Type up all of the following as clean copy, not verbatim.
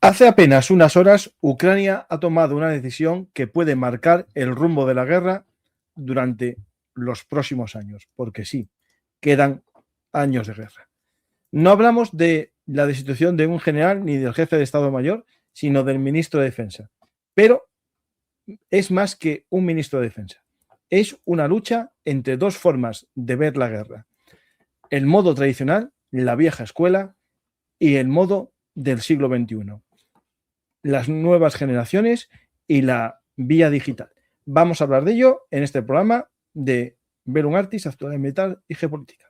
Hace apenas unas horas, Ucrania ha tomado una decisión que puede marcar el rumbo de la guerra durante los próximos años, porque sí, quedan años de guerra. No hablamos de la destitución de un general ni del jefe de Estado Mayor, sino del ministro de Defensa. Pero es más que un ministro de Defensa. Es una lucha entre dos formas de ver la guerra. El modo tradicional, la vieja escuela, y el modo del siglo XXI. Las nuevas generaciones y la vía digital. Vamos a hablar de ello en este programa de Verum Artis, actualidad militar y geopolítica.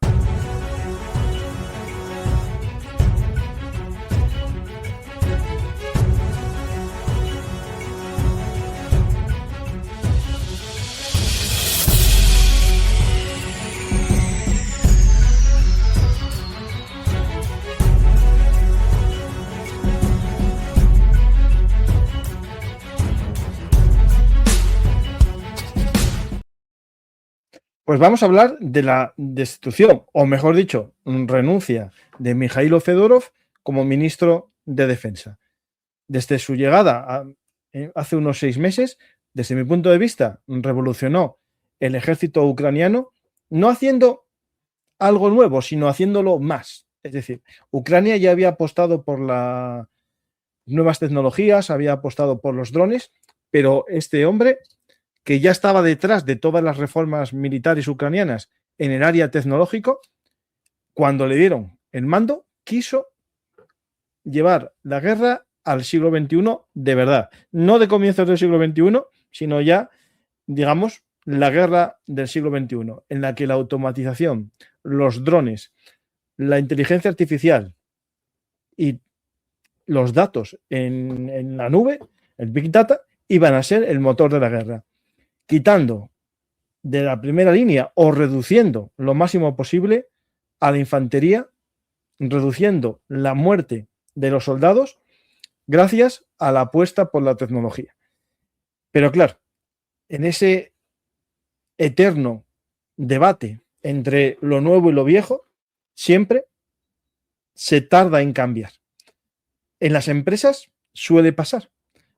Pues vamos a hablar de la destitución, o mejor dicho, renuncia de Mikhailo Fedorov como ministro de Defensa. Desde su llegada hace unos 6 meses, desde mi punto de vista, revolucionó el ejército ucraniano, no haciendo algo nuevo, sino haciéndolo más. Es decir, Ucrania ya había apostado por las nuevas tecnologías, había apostado por los drones, pero este hombre, que ya estaba detrás de todas las reformas militares ucranianas en el área tecnológico, cuando le dieron el mando, quiso llevar la guerra al siglo XXI de verdad. No de comienzos del siglo XXI, sino ya, digamos, la guerra del siglo XXI, en la que la automatización, los drones, la inteligencia artificial y los datos en la nube, el Big Data, iban a ser el motor de la guerra. Quitando de la primera línea o reduciendo lo máximo posible a la infantería, reduciendo la muerte de los soldados gracias a la apuesta por la tecnología. Pero claro, en ese eterno debate entre lo nuevo y lo viejo, siempre se tarda en cambiar. En las empresas suele pasar.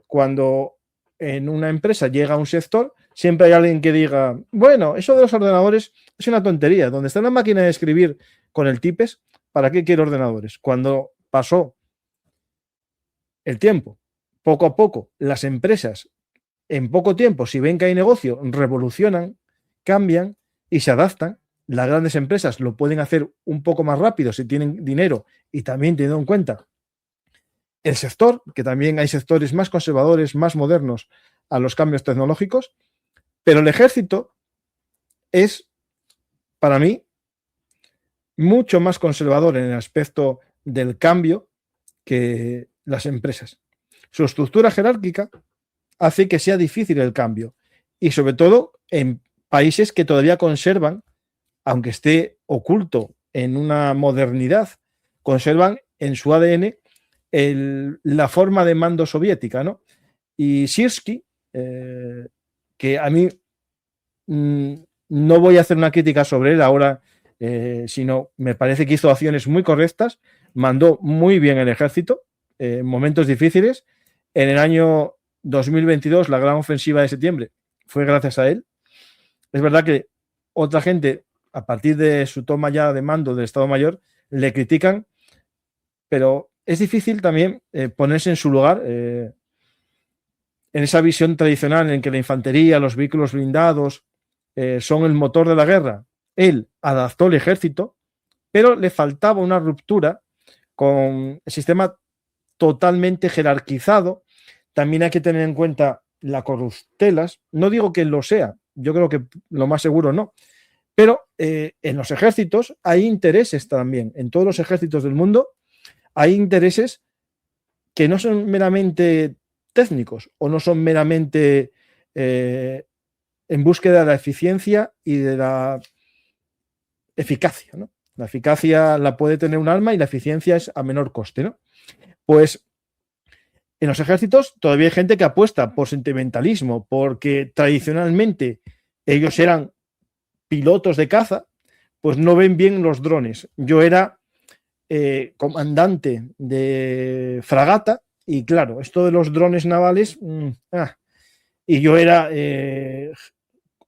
Cuando en una empresa llega a un sector, siempre hay alguien que diga, bueno, eso de los ordenadores es una tontería. Donde está la máquina de escribir con el tipes, ¿para qué quiero ordenadores? Cuando pasó el tiempo, poco a poco, las empresas, en poco tiempo, si ven que hay negocio, revolucionan, cambian y se adaptan. Las grandes empresas lo pueden hacer un poco más rápido si tienen dinero y también teniendo en cuenta el sector, que también hay sectores más conservadores, más modernos a los cambios tecnológicos, pero el ejército es, para mí, mucho más conservador en el aspecto del cambio que las empresas. Su estructura jerárquica hace que sea difícil el cambio y sobre todo en países que todavía conservan, aunque esté oculto en una modernidad, conservan en su ADN la forma de mando soviética, ¿no? Y Sirski, que a mí no voy a hacer una crítica sobre él ahora, sino me parece que hizo acciones muy correctas, mandó muy bien el ejército en momentos difíciles. En el año 2022, la gran ofensiva de septiembre fue gracias a él. Es verdad que otra gente, a partir de su toma ya de mando del Estado Mayor, le critican, pero es difícil también ponerse en su lugar en esa visión tradicional en que la infantería, los vehículos blindados son el motor de la guerra. Él adaptó el ejército, pero le faltaba una ruptura con el sistema totalmente jerarquizado. También hay que tener en cuenta la corruptelas. No digo que lo sea, yo creo que lo más seguro no. Pero en los ejércitos hay intereses también. En todos los ejércitos del mundo hay intereses que no son meramente técnicos o no son meramente en búsqueda de la eficiencia y de la eficacia, ¿no? La eficacia la puede tener un arma y la eficiencia es a menor coste, ¿no? Pues en los ejércitos todavía hay gente que apuesta por sentimentalismo, porque tradicionalmente ellos eran pilotos de caza, pues no ven bien los drones. Yo era comandante de fragata Y claro, esto de los drones navales, y yo era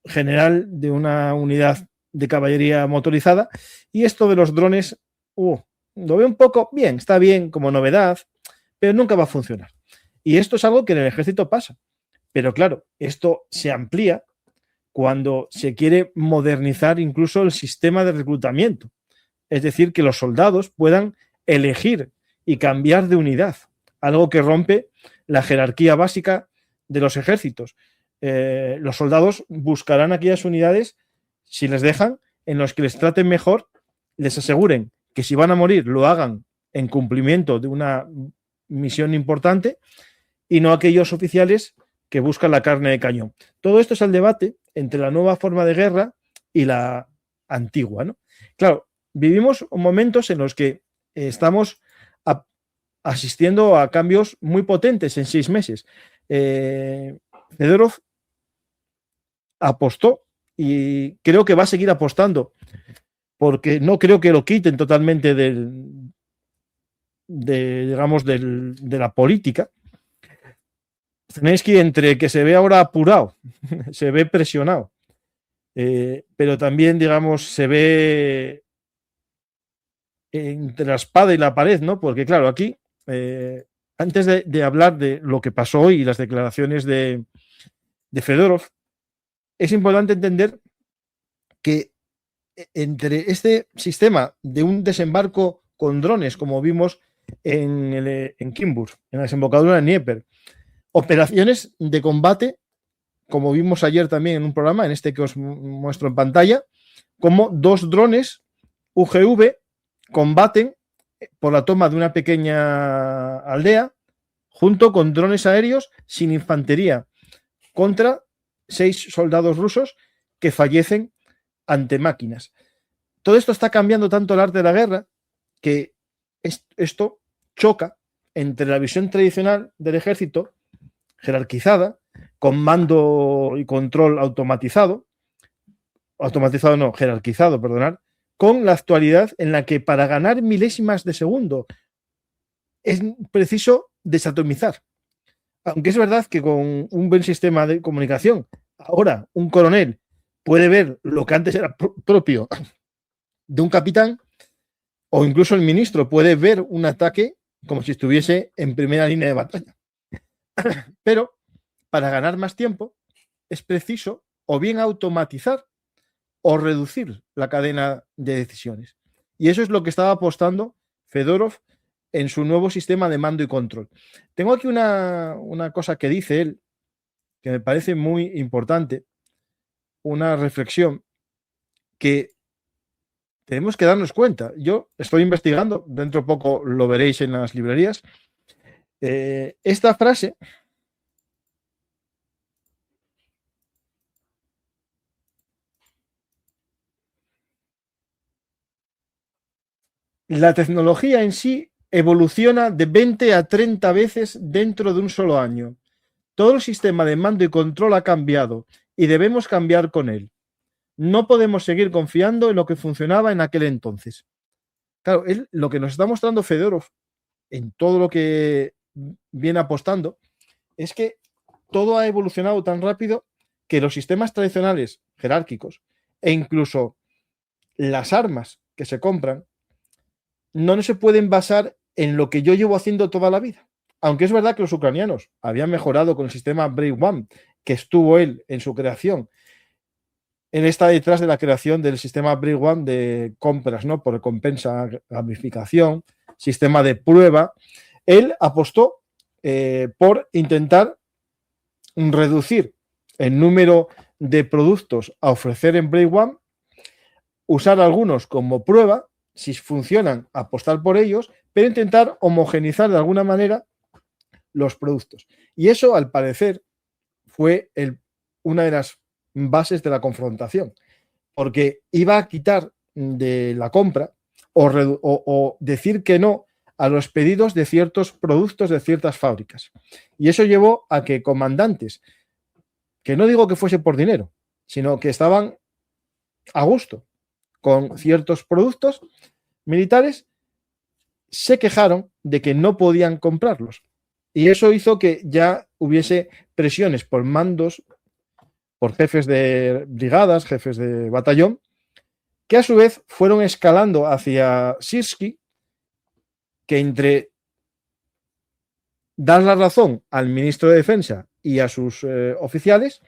general de una unidad de caballería motorizada, y esto de los drones, lo veo un poco bien, está bien como novedad, pero nunca va a funcionar. Y esto es algo que en el ejército pasa. Pero claro, esto se amplía cuando se quiere modernizar incluso el sistema de reclutamiento. Es decir, que los soldados puedan elegir y cambiar de unidad, algo que rompe la jerarquía básica de los ejércitos. Los soldados buscarán aquellas unidades, si les dejan, en los que les traten mejor, les aseguren que si van a morir lo hagan en cumplimiento de una misión importante y no aquellos oficiales que buscan la carne de cañón. Todo esto es el debate entre la nueva forma de guerra y la antigua, ¿no? Claro, vivimos momentos en los que estamos asistiendo a cambios muy potentes en 6 meses. Fedorov apostó y creo que va a seguir apostando, porque no creo que lo quiten totalmente digamos, de la política. Zelensky, entre que se ve ahora apurado, se ve presionado, pero también, digamos, se ve entre la espada y la pared, ¿no? Porque, claro, aquí, antes de hablar de lo que pasó hoy y las declaraciones de Fedorov, es importante entender que entre este sistema de un desembarco con drones, como vimos en Kimbur, en la desembocadura de Dnieper, operaciones de combate, como vimos ayer también en un programa, en este que os muestro en pantalla, como 2 drones UGV combaten por la toma de una pequeña aldea junto con drones aéreos sin infantería contra 6 soldados rusos que fallecen ante máquinas. Todo esto está cambiando tanto el arte de la guerra que esto choca entre la visión tradicional del ejército, jerarquizada, con mando y control automatizado no, jerarquizado, perdonad, con la actualidad en la que para ganar milésimas de segundo es preciso desatomizar. Aunque es verdad que con un buen sistema de comunicación, ahora un coronel puede ver lo que antes era propio de un capitán, o incluso el ministro puede ver un ataque como si estuviese en primera línea de batalla. Pero para ganar más tiempo es preciso o bien automatizar o reducir la cadena de decisiones. Y eso es lo que estaba apostando Fedorov en su nuevo sistema de mando y control. Tengo aquí una cosa que dice él, que me parece muy importante, una reflexión que tenemos que darnos cuenta. Yo estoy investigando, dentro de poco lo veréis en las librerías. Esta frase la tecnología en sí evoluciona de 20 a 30 veces dentro de un solo año. Todo el sistema de mando y control ha cambiado y debemos cambiar con él. No podemos seguir confiando en lo que funcionaba en aquel entonces. Claro, lo que nos está mostrando Fedorov en todo lo que viene apostando es que todo ha evolucionado tan rápido que los sistemas tradicionales jerárquicos e incluso las armas que se compran no se pueden basar en lo que yo llevo haciendo toda la vida. Aunque es verdad que los ucranianos habían mejorado con el sistema Brave One, que estuvo él en su creación. Él está detrás de la creación del sistema Brave One de compras, ¿no? Por recompensa, gamificación, sistema de prueba. Él apostó por intentar reducir el número de productos a ofrecer en Brave One, usar algunos como prueba, si funcionan, apostar por ellos, pero intentar homogenizar de alguna manera los productos. Y eso, al parecer, fue una de las bases de la confrontación, porque iba a quitar de la compra o decir que no a los pedidos de ciertos productos de ciertas fábricas. Y eso llevó a que comandantes, que no digo que fuese por dinero, sino que estaban a gusto con ciertos productos militares, se quejaron de que no podían comprarlos. Y eso hizo que ya hubiese presiones por mandos, por jefes de brigadas, jefes de batallón, que a su vez fueron escalando hacia Sirski, que entre dar la razón al ministro de Defensa y a sus oficiales,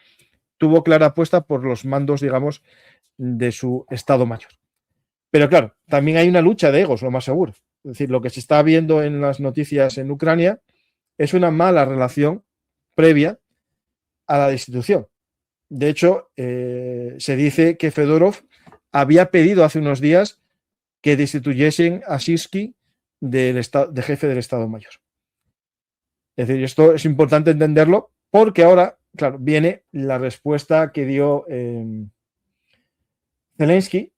tuvo clara apuesta por los mandos, digamos, de su Estado Mayor. Pero claro, también hay una lucha de egos, lo más seguro. Es decir, lo que se está viendo en las noticias en Ucrania es una mala relación previa a la destitución. De hecho, se dice que Fedorov había pedido hace unos días que destituyesen a Sirski de jefe del Estado Mayor. Es decir, esto es importante entenderlo porque ahora, claro, viene la respuesta que dio Zelensky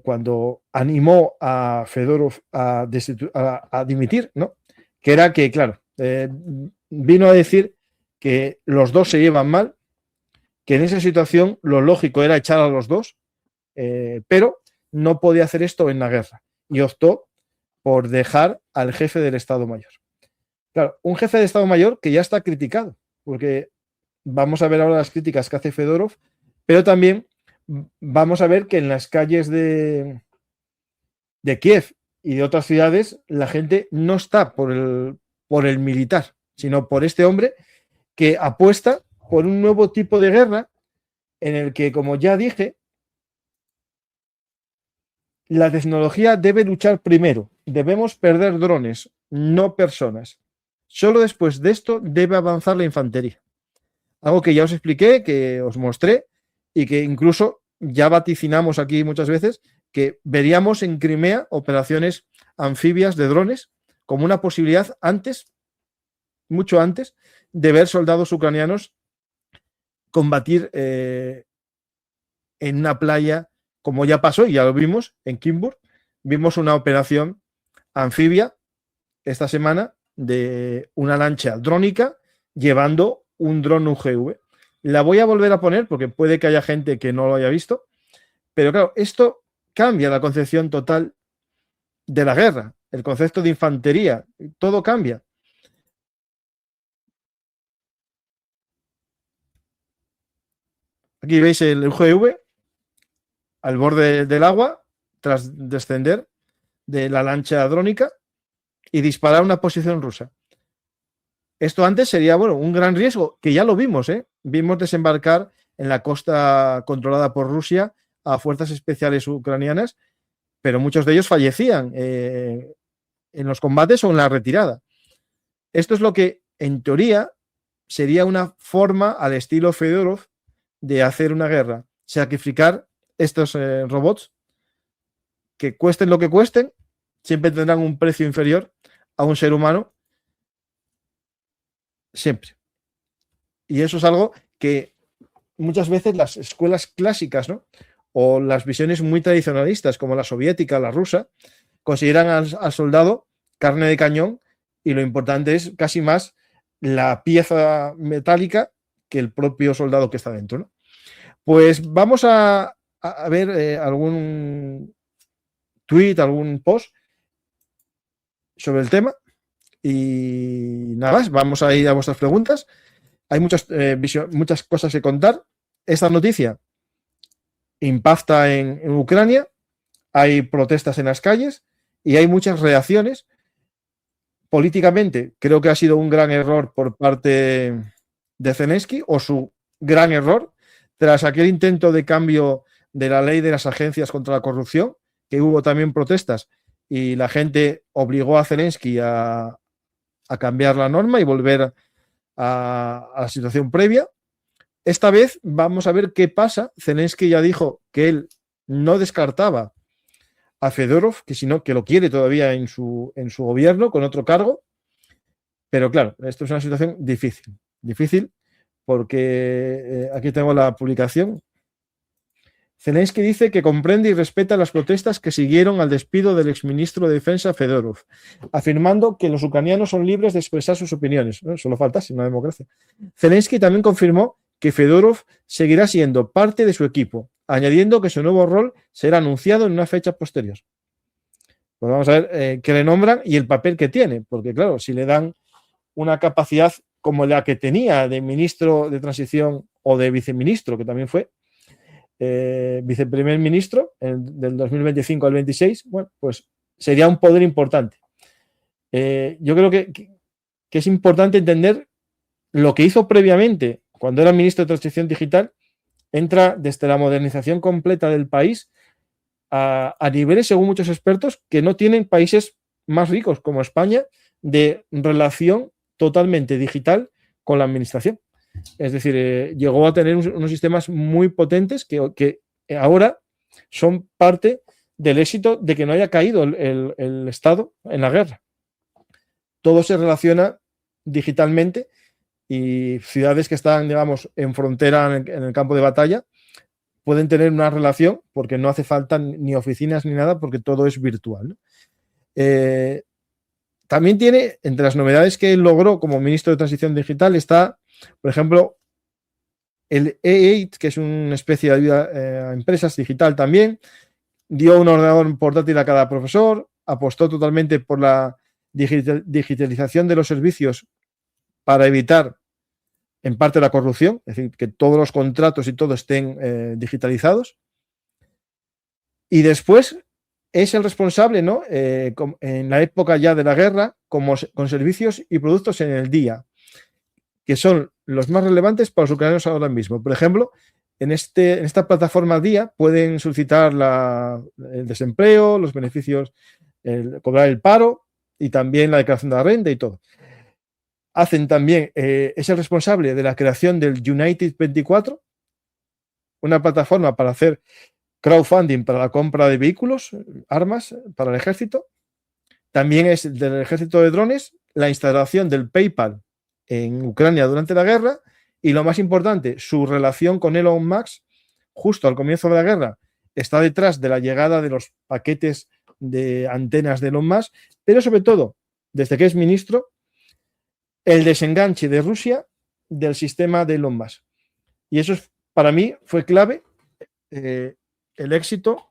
cuando animó a Fedorov a dimitir, ¿no? Que era que, claro, vino a decir que los dos se llevan mal, que en esa situación lo lógico era echar a los dos, pero no podía hacer esto en la guerra y optó por dejar al jefe del Estado Mayor. Claro, un jefe de Estado Mayor que ya está criticado, porque vamos a ver ahora las críticas que hace Fedorov, pero también vamos a ver que en las calles de Kiev y de otras ciudades la gente no está por el militar, sino por este hombre que apuesta por un nuevo tipo de guerra en el que, como ya dije, la tecnología debe luchar primero. Debemos perder drones, no personas. Solo después de esto debe avanzar la infantería. Algo que ya os expliqué, que os mostré y que incluso ya vaticinamos aquí muchas veces, que veríamos en Crimea operaciones anfibias de drones como una posibilidad antes, mucho antes, de ver soldados ucranianos combatir en una playa, como ya pasó y ya lo vimos en Kimburg. Vimos una operación anfibia esta semana de una lancha drónica llevando un dron UGV. La voy a volver a poner porque puede que haya gente que no lo haya visto, pero claro, esto cambia la concepción total de la guerra, el concepto de infantería, todo cambia. Aquí veis el UGV al borde del agua tras descender de la lancha drónica y disparar a una posición rusa. Esto antes sería, bueno, un gran riesgo, que ya lo vimos, ¿eh? Vimos desembarcar en la costa controlada por Rusia a fuerzas especiales ucranianas, pero muchos de ellos fallecían en los combates o en la retirada. Esto es lo que, en teoría, sería una forma al estilo Fedorov de hacer una guerra, sacrificar estos robots que cuesten lo que cuesten, siempre tendrán un precio inferior a un ser humano, siempre. Y eso es algo que muchas veces las escuelas clásicas, ¿no? O las visiones muy tradicionalistas, como la soviética, la rusa, consideran al soldado carne de cañón y lo importante es casi más la pieza metálica que el propio soldado que está dentro, ¿no? Pues vamos a ver algún tweet, algún post sobre el tema y nada más, vamos a ir a vuestras preguntas. Hay muchas cosas que contar. Esta noticia impacta en Ucrania, hay protestas en las calles y hay muchas reacciones. Políticamente, creo que ha sido un gran error por parte de Zelensky, o su gran error, tras aquel intento de cambio de la ley de las agencias contra la corrupción, que hubo también protestas y la gente obligó a Zelensky a cambiar la norma y volver a la situación previa. Esta vez vamos a ver qué pasa. Zelensky ya dijo que él no descartaba a Fedorov, que sino que lo quiere todavía en su gobierno con otro cargo. Pero claro, esto es una situación difícil porque aquí tengo la publicación. Zelensky dice que comprende y respeta las protestas que siguieron al despido del exministro de Defensa Fedorov, afirmando que los ucranianos son libres de expresar sus opiniones. ¿No? Solo falta una democracia. Zelensky también confirmó que Fedorov seguirá siendo parte de su equipo, añadiendo que su nuevo rol será anunciado en una fecha posterior. Pues vamos a ver qué le nombran y el papel que tiene, porque claro, si le dan una capacidad como la que tenía de ministro de transición o de viceministro, que también fue viceprimer ministro del 2025 al 26, bueno, pues sería un poder importante. Yo creo que es importante entender lo que hizo previamente cuando era ministro de Transición Digital. Entra desde la modernización completa del país a niveles, según muchos expertos, que no tienen países más ricos como España, de relación totalmente digital con la administración. Es decir, llegó a tener unos sistemas muy potentes que ahora son parte del éxito de que no haya caído el Estado en la guerra. Todo se relaciona digitalmente y ciudades que están, digamos, en frontera en el campo de batalla pueden tener una relación porque no hace falta ni oficinas ni nada porque todo es virtual, ¿no? También tiene, entre las novedades que él logró como ministro de Transición Digital, está, por ejemplo, el E8, que es una especie de ayuda a empresas digital también. Dio un ordenador portátil a cada profesor, apostó totalmente por la digitalización de los servicios para evitar, en parte, la corrupción, es decir, que todos los contratos y todo estén digitalizados. Y después es el responsable, ¿no? En la época ya de la guerra, con servicios y productos en el día, que son los más relevantes para los ucranianos ahora mismo. Por ejemplo, en esta plataforma Día pueden solicitar el desempleo, los beneficios, cobrar el paro y también la declaración de la renta y todo. Hacen también, es el responsable de la creación del United 24, una plataforma para hacer crowdfunding para la compra de vehículos, armas para el ejército. También es del ejército de drones la instalación del PayPal en Ucrania durante la guerra y, lo más importante, su relación con Elon Musk justo al comienzo de la guerra está detrás de la llegada de los paquetes de antenas de Elon Musk, pero sobre todo, desde que es ministro, el desenganche de Rusia del sistema de Elon Musk. Y eso para mí fue clave el éxito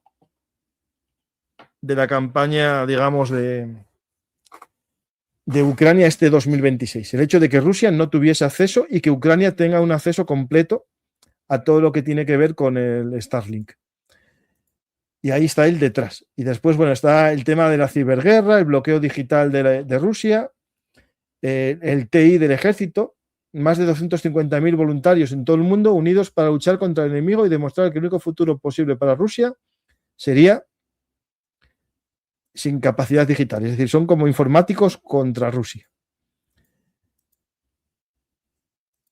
de la campaña, digamos, de Ucrania este 2026. El hecho de que Rusia no tuviese acceso y que Ucrania tenga un acceso completo a todo lo que tiene que ver con el Starlink. Y ahí está él detrás. Y después, bueno, está el tema de la ciberguerra, el bloqueo digital de Rusia, el TI del ejército, más de 250.000 voluntarios en todo el mundo unidos para luchar contra el enemigo y demostrar que el único futuro posible para Rusia sería sin capacidad digital. Es decir, son como informáticos contra Rusia.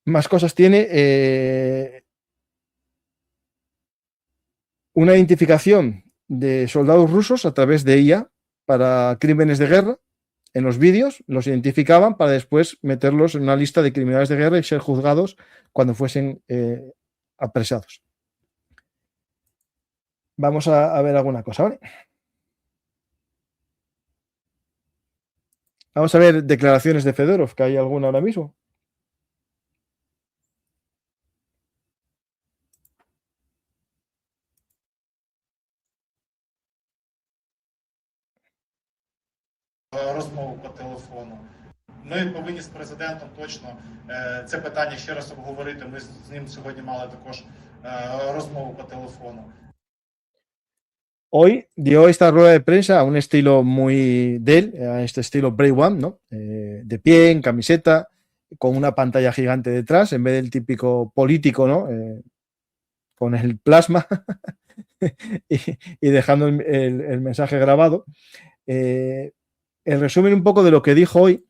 Más cosas tiene una identificación de soldados rusos a través de IA para crímenes de guerra. En los vídeos los identificaban para después meterlos en una lista de criminales de guerra y ser juzgados cuando fuesen apresados. Vamos a ver alguna cosa, ¿vale? Vamos a ver declaraciones de Fedorov, que hay alguna ahora mismo. Розмову по телефону. Ми повинні з президентом точно це питання ще раз обговорити. Ми з ним сьогодні мали також розмову по телефону. Hoy dio esta rueda de prensa a un estilo muy de él, a este estilo Brave One, ¿no? De pie, en camiseta, con una pantalla gigante detrás, en vez del típico político, ¿no? Con el plasma y dejando el mensaje grabado. El resumen un poco de lo que dijo hoy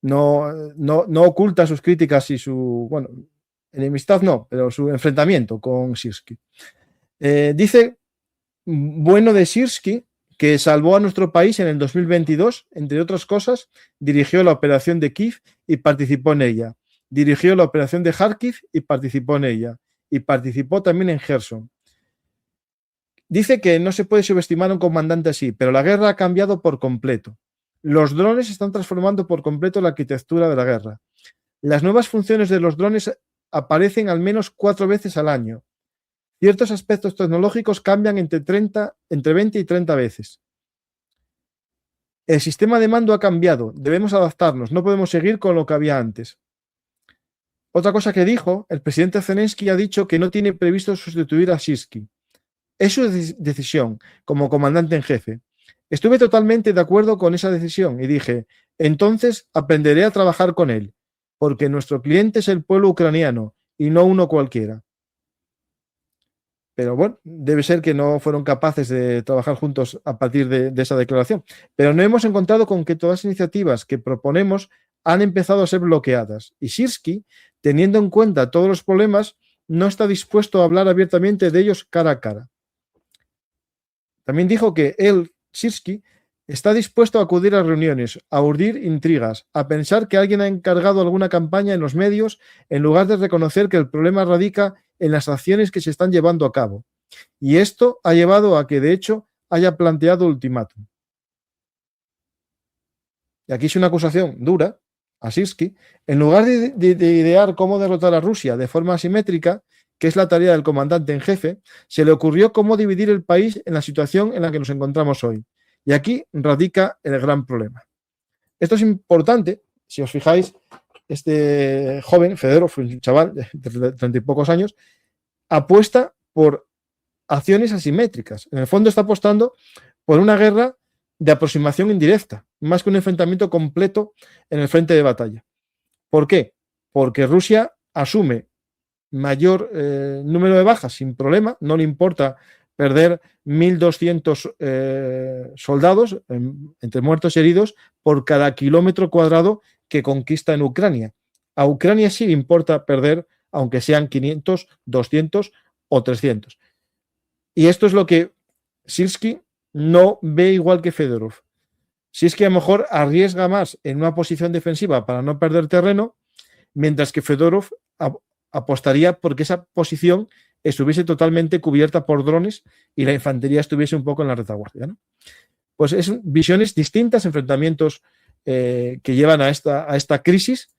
no oculta sus críticas y su, bueno, enemistad no, pero su enfrentamiento con Sirski. Dice, bueno de Sirski, que salvó a nuestro país en el 2022, entre otras cosas, dirigió la operación de Kiev y participó en ella. Dirigió la operación de Kharkiv y participó en ella. Y participó también en Gerson. Dice que no se puede subestimar a un comandante así, pero la guerra ha cambiado por completo. Los drones están transformando por completo la arquitectura de la guerra. Las nuevas funciones de los drones aparecen al menos 4 veces al año. Ciertos aspectos tecnológicos cambian entre 20 y 30 veces. El sistema de mando ha cambiado, debemos adaptarnos, no podemos seguir con lo que había antes. Otra cosa que dijo, el presidente Zelensky ha dicho que no tiene previsto sustituir a Sirski. Es su decisión como comandante en jefe. Estuve totalmente de acuerdo con esa decisión y dije, entonces aprenderé a trabajar con él, porque nuestro cliente es el pueblo ucraniano y no uno cualquiera. Pero bueno, debe ser que no fueron capaces de trabajar juntos a partir de esa declaración. Pero no hemos encontrado con que todas las iniciativas que proponemos han empezado a ser bloqueadas. Y Sirski, teniendo en cuenta todos los problemas, no está dispuesto a hablar abiertamente de ellos cara a cara. También dijo que él, Sirski, está dispuesto a acudir a reuniones, a urdir intrigas, a pensar que alguien ha encargado alguna campaña en los medios en lugar de reconocer que el problema radica en las acciones que se están llevando a cabo. Y esto ha llevado a que, de hecho, haya planteado ultimátum. Y aquí es una acusación dura a Sirski. En lugar de idear cómo derrotar a Rusia de forma asimétrica, que es la tarea del comandante en jefe, se le ocurrió cómo dividir el país en la situación en la que nos encontramos hoy. Y aquí radica el gran problema. Esto es importante, si os fijáis, este joven, Fedorov, un chaval de 30 y pocos años, apuesta por acciones asimétricas. En el fondo está apostando por una guerra de aproximación indirecta, más que un enfrentamiento completo en el frente de batalla. ¿Por qué? Porque Rusia asume mayor número de bajas sin problema, no le importa perder 1.200 soldados, entre muertos y heridos, por cada kilómetro cuadrado que conquista en Ucrania. A Ucrania sí le importa perder, aunque sean 500, 200 o 300. Y esto es lo que Sirski no ve igual que Fedorov. Sirski a lo mejor arriesga más en una posición defensiva para no perder terreno, mientras que Fedorov apostaría porque esa posición estuviese totalmente cubierta por drones y la infantería estuviese un poco en la retaguardia, ¿no? Pues es visiones distintas, enfrentamientos que llevan a esta crisis,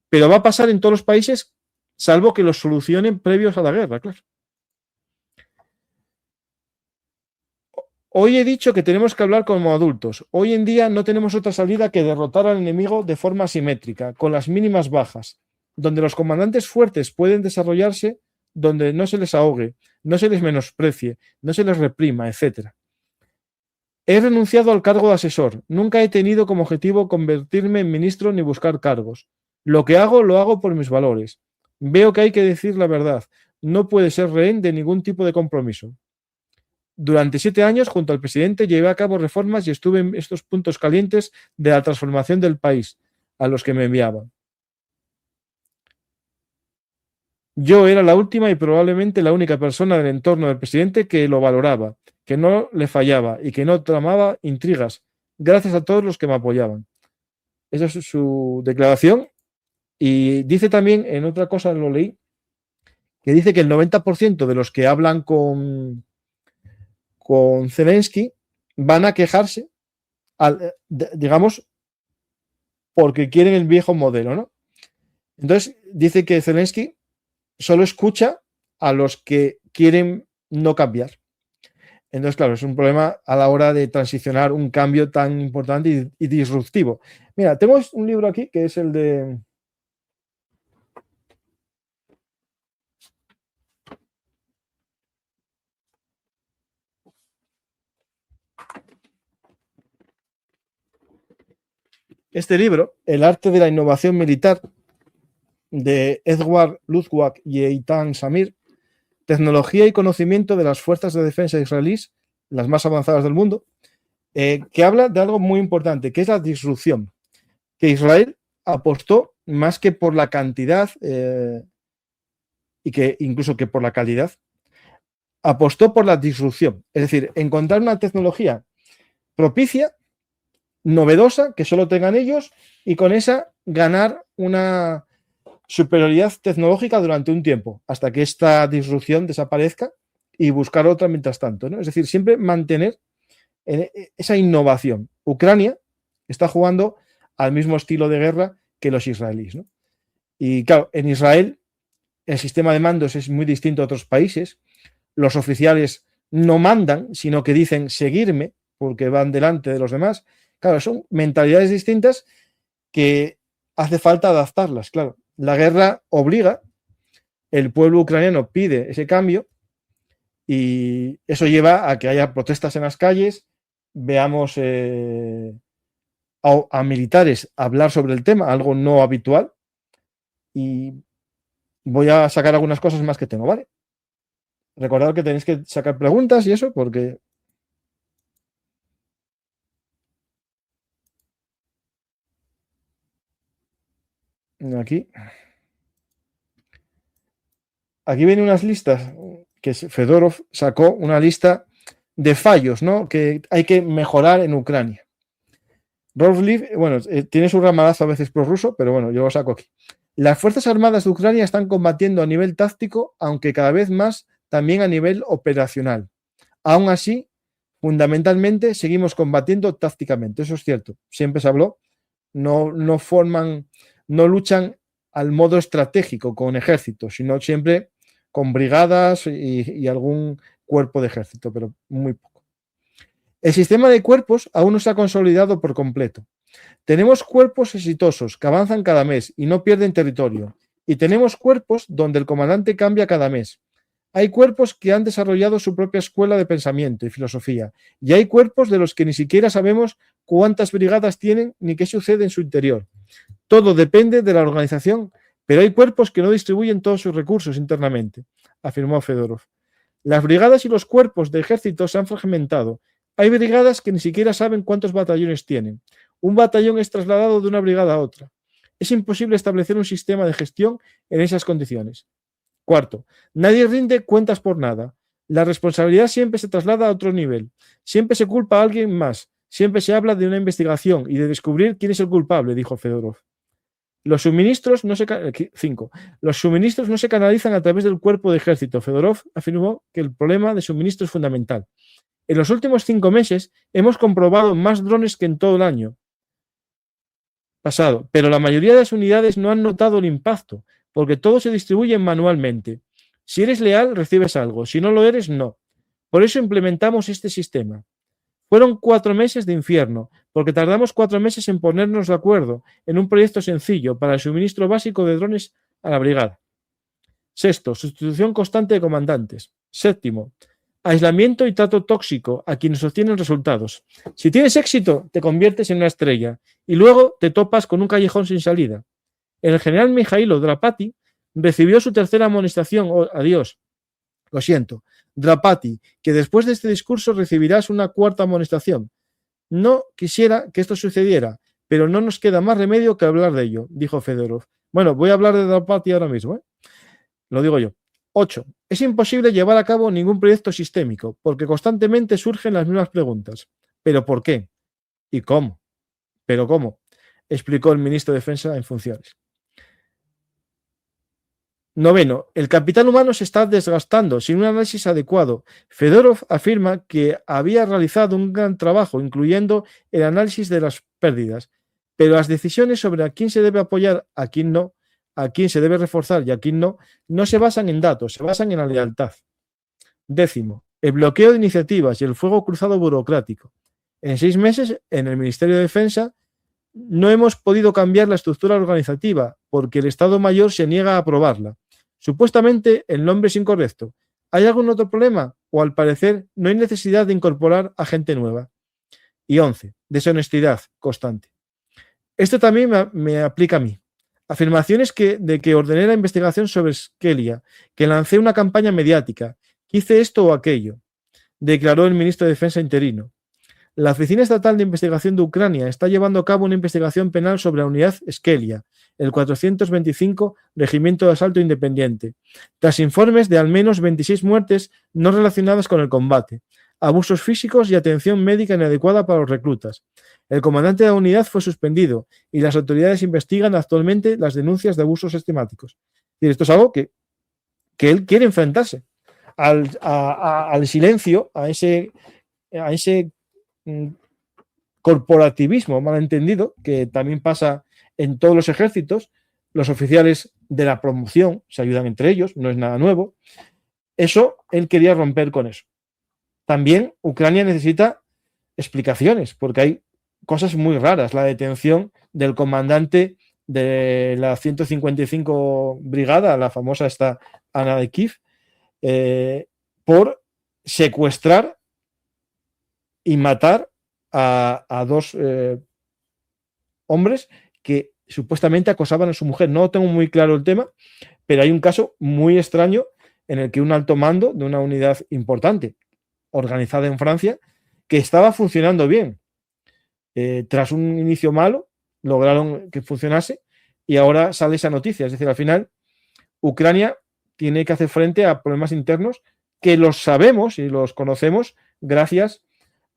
pero va a pasar en todos los países, salvo que los solucionen previos a la guerra, claro. Hoy he dicho que tenemos que hablar como adultos. Hoy en día no tenemos otra salida que derrotar al enemigo de forma asimétrica, con las mínimas bajas, donde los comandantes fuertes pueden desarrollarse, donde no se les ahogue, no se les menosprecie, no se les reprima, etc. He renunciado al cargo de asesor. Nunca he tenido como objetivo convertirme en ministro ni buscar cargos. Lo que hago, lo hago por mis valores. Veo que hay que decir la verdad. No puede ser rehén de ningún tipo de compromiso. Durante 7 años, junto al presidente, llevé a cabo reformas y estuve en estos puntos calientes de la transformación del país, a los que me enviaban. Yo era la última y probablemente la única persona del entorno del presidente que lo valoraba, que no le fallaba y que no tramaba intrigas, gracias a todos los que me apoyaban. Esa es su declaración. Y dice también, en otra cosa lo leí, que dice que el 90% de los que hablan con Zelensky van a quejarse, digamos, porque quieren el viejo modelo, ¿no? Entonces, dice que Zelensky solo escucha a los que quieren no cambiar. Entonces, claro, es un problema a la hora de transicionar un cambio tan importante y disruptivo. Mira, tengo un libro aquí que es el de... Este libro, El arte de la innovación militar, de Edward Luttwak y Eitan Samir, Tecnología y conocimiento de las fuerzas de defensa israelíes, las más avanzadas del mundo, que habla de algo muy importante, que es la disrupción. Que Israel apostó más que por la cantidad y que incluso que por la calidad, apostó por la disrupción. Es decir, encontrar una tecnología propicia, novedosa, que solo tengan ellos, y con esa ganar una superioridad tecnológica durante un tiempo, hasta que esta disrupción desaparezca y buscar otra mientras tanto, ¿no? Es decir, siempre mantener esa innovación. Ucrania está jugando al mismo estilo de guerra que los israelíes, ¿no? Y claro, en Israel el sistema de mandos es muy distinto a otros países. Los oficiales no mandan, sino que dicen seguirme, porque van delante de los demás. Claro, son mentalidades distintas que hace falta adaptarlas, claro. La guerra obliga, el pueblo ucraniano pide ese cambio y eso lleva a que haya protestas en las calles, veamos a militares hablar sobre el tema, algo no habitual, y voy a sacar algunas cosas más que tengo, ¿vale? Recordad que tenéis que sacar preguntas y eso, porque aquí vienen unas listas que Fedorov sacó, una lista de fallos, ¿no? Que hay que mejorar en Ucrania. Rolf Leaf, bueno, tiene su ramalazo a veces prorruso, pero bueno, yo lo saco aquí. Las Fuerzas Armadas de Ucrania están combatiendo a nivel táctico, aunque cada vez más también a nivel operacional. Aún así, fundamentalmente, seguimos combatiendo tácticamente. Eso es cierto. Siempre se habló. No luchan al modo estratégico con ejércitos, sino siempre con brigadas y algún cuerpo de ejército, pero muy poco. El sistema de cuerpos aún no se ha consolidado por completo. Tenemos cuerpos exitosos que avanzan cada mes y no pierden territorio. Y tenemos cuerpos donde el comandante cambia cada mes. Hay cuerpos que han desarrollado su propia escuela de pensamiento y filosofía. Y hay cuerpos de los que ni siquiera sabemos cuántas brigadas tienen ni qué sucede en su interior. Todo depende de la organización, pero hay cuerpos que no distribuyen todos sus recursos internamente, afirmó Fedorov. Las brigadas y los cuerpos de ejército se han fragmentado. Hay brigadas que ni siquiera saben cuántos batallones tienen. Un batallón es trasladado de una brigada a otra. Es imposible establecer un sistema de gestión en esas condiciones. Cuarto, nadie rinde cuentas por nada. La responsabilidad siempre se traslada a otro nivel. Siempre se culpa a alguien más. Siempre se habla de una investigación y de descubrir quién es el culpable, dijo Fedorov. Los suministros no se canalizan a través del cuerpo de ejército. Fedorov afirmó que el problema de suministro es fundamental. En los últimos 5 meses hemos comprobado más drones que en todo el año pasado, pero la mayoría de las unidades no han notado el impacto, porque todo se distribuye manualmente. Si eres leal, recibes algo. Si no lo eres, no. Por eso implementamos este sistema. Fueron 4 meses de infierno, porque tardamos 4 meses en ponernos de acuerdo en un proyecto sencillo para el suministro básico de drones a la brigada. Sexto, sustitución constante de comandantes. Séptimo, aislamiento y trato tóxico a quienes obtienen resultados. Si tienes éxito, te conviertes en una estrella y luego te topas con un callejón sin salida. El general Mijailo Drapati recibió su tercera amonestación. Adiós. Lo siento. Drapati, que después de este discurso recibirás una cuarta amonestación. No quisiera que esto sucediera, pero no nos queda más remedio que hablar de ello, dijo Fedorov. Bueno, voy a hablar de Drapati ahora mismo, ¿eh? Lo digo yo. 8. Es imposible llevar a cabo ningún proyecto sistémico, porque constantemente surgen las mismas preguntas. ¿Pero por qué? ¿Y cómo? ¿Pero cómo? Explicó el ministro de Defensa en funciones. 9. El capital humano se está desgastando sin un análisis adecuado. Fedorov afirma que había realizado un gran trabajo, incluyendo el análisis de las pérdidas, pero las decisiones sobre a quién se debe apoyar, a quién no, a quién se debe reforzar y a quién no, no se basan en datos, se basan en la lealtad. 10. El bloqueo de iniciativas y el fuego cruzado burocrático. En 6 meses, en el Ministerio de Defensa, no hemos podido cambiar la estructura organizativa porque el Estado Mayor se niega a aprobarla. Supuestamente el nombre es incorrecto. ¿Hay algún otro problema? O al parecer no hay necesidad de incorporar a gente nueva. Y 11. Deshonestidad constante. Esto también me aplica a mí. Afirmaciones de que ordené la investigación sobre Skelia, que lancé una campaña mediática, que hice esto o aquello, declaró el ministro de Defensa interino. La Oficina Estatal de Investigación de Ucrania está llevando a cabo una investigación penal sobre la unidad Skelia, el 425 Regimiento de Asalto Independiente, tras informes de al menos 26 muertes no relacionadas con el combate, abusos físicos y atención médica inadecuada para los reclutas. El comandante de la unidad fue suspendido y las autoridades investigan actualmente las denuncias de abusos sistemáticos. Y esto es algo que él quiere enfrentarse al silencio, a ese corporativismo malentendido que también pasa en todos los ejércitos. Los oficiales de la promoción se ayudan entre ellos, no es nada nuevo. Eso, él quería romper con eso. También Ucrania necesita explicaciones, porque hay cosas muy raras. La detención del comandante de la 155 Brigada, la famosa esta Ana de Kiev, por secuestrar y matar a dos hombres que supuestamente acosaban a su mujer. No tengo muy claro el tema, pero hay un caso muy extraño en el que un alto mando de una unidad importante, organizada en Francia, que estaba funcionando bien, tras un inicio malo, lograron que funcionase y ahora sale esa noticia. Es decir, al final, Ucrania tiene que hacer frente a problemas internos que los sabemos y los conocemos gracias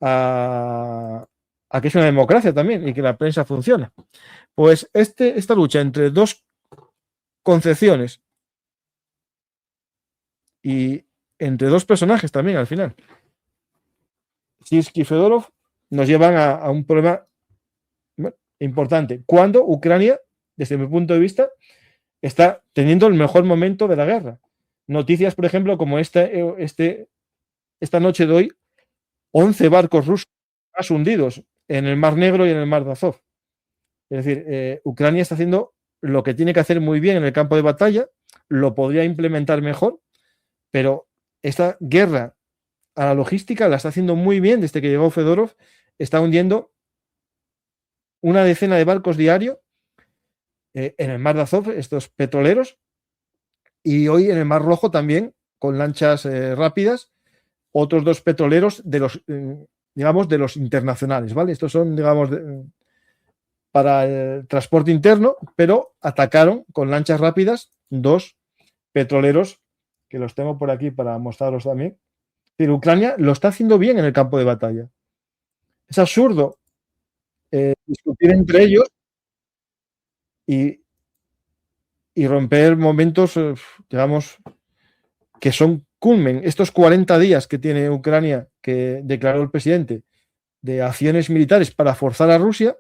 a que es una democracia también y que la prensa funciona. Pues esta lucha entre dos concepciones y entre dos personajes también al final, Sirski y Fedorov, nos llevan a un problema importante. Cuando Ucrania, desde mi punto de vista, está teniendo el mejor momento de la guerra. Noticias, por ejemplo, como esta noche de hoy, 11 barcos rusos hundidos en el Mar Negro y en el Mar de Azov. Es decir, Ucrania está haciendo lo que tiene que hacer muy bien en el campo de batalla, lo podría implementar mejor, pero esta guerra a la logística la está haciendo muy bien desde que llegó Fedorov, está hundiendo una decena de barcos diario en el Mar de Azov, estos petroleros, y hoy en el Mar Rojo también, con lanchas rápidas, otros dos petroleros de los, digamos, de los internacionales, ¿vale? Estos son, digamos, para el transporte interno, pero atacaron con lanchas rápidas dos petroleros, que los tengo por aquí para mostraros también. Pero Ucrania lo está haciendo bien en el campo de batalla. Es absurdo discutir entre ellos y romper momentos, digamos, que son culmen. Estos 40 días que tiene Ucrania, que declaró el presidente, de acciones militares para forzar a Rusia,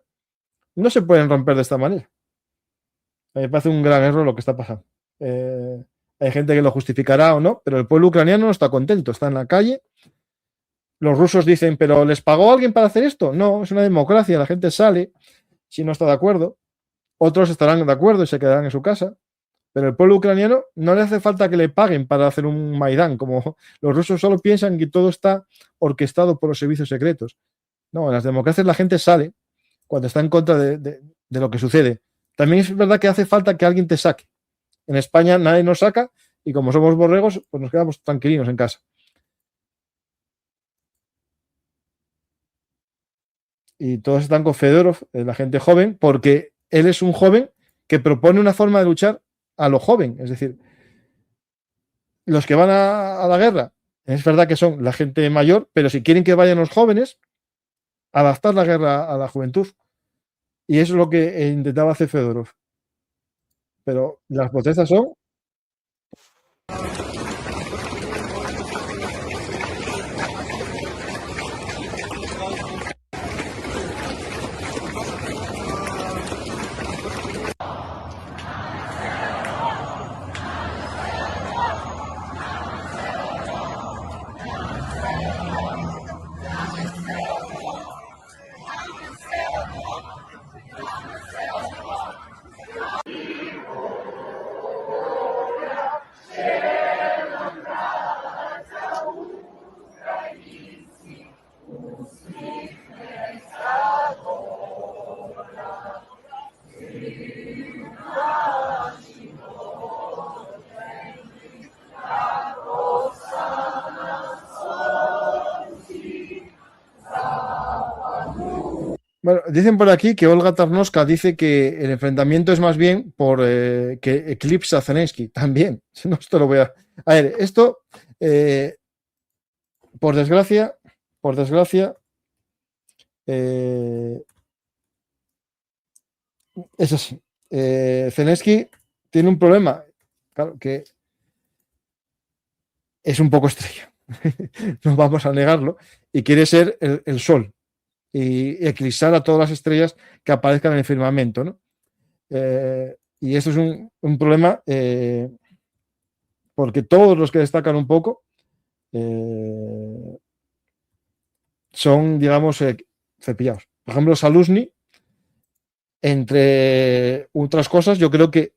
no se pueden romper de esta manera. Me parece un gran error lo que está pasando. Hay gente que lo justificará o no, pero el pueblo ucraniano no está contento, está en la calle. Los rusos dicen, ¿pero les pagó alguien para hacer esto? No, es una democracia, la gente sale si no está de acuerdo. Otros estarán de acuerdo y se quedarán en su casa. Pero el pueblo ucraniano no le hace falta que le paguen para hacer un Maidán, como los rusos solo piensan que todo está orquestado por los servicios secretos. No, en las democracias la gente sale cuando está en contra de lo que sucede. También es verdad que hace falta que alguien te saque. En España nadie nos saca y como somos borregos, pues nos quedamos tranquilinos en casa. Y todos están con Fedorov, la gente joven, porque él es un joven que propone una forma de luchar a lo joven. Es decir, los que van a la guerra, es verdad que son la gente mayor, pero si quieren que vayan los jóvenes, adaptar la guerra a la juventud. Y eso es lo que intentaba hacer Fedorov. Pero las protestas son... Bueno, dicen por aquí que Olga Tarnowska dice que el enfrentamiento es más bien por que eclipsa a Zelensky. También. No, esto lo voy a... A ver, esto, por desgracia, es así. Zelensky tiene un problema, claro, que es un poco estrella. No vamos a negarlo. Y quiere ser el sol y eclipsar a todas las estrellas que aparezcan en el firmamento, ¿no? Y esto es un problema porque todos los que destacan un poco son, digamos, cepillados. Por ejemplo, Saluzny, entre otras cosas, yo creo que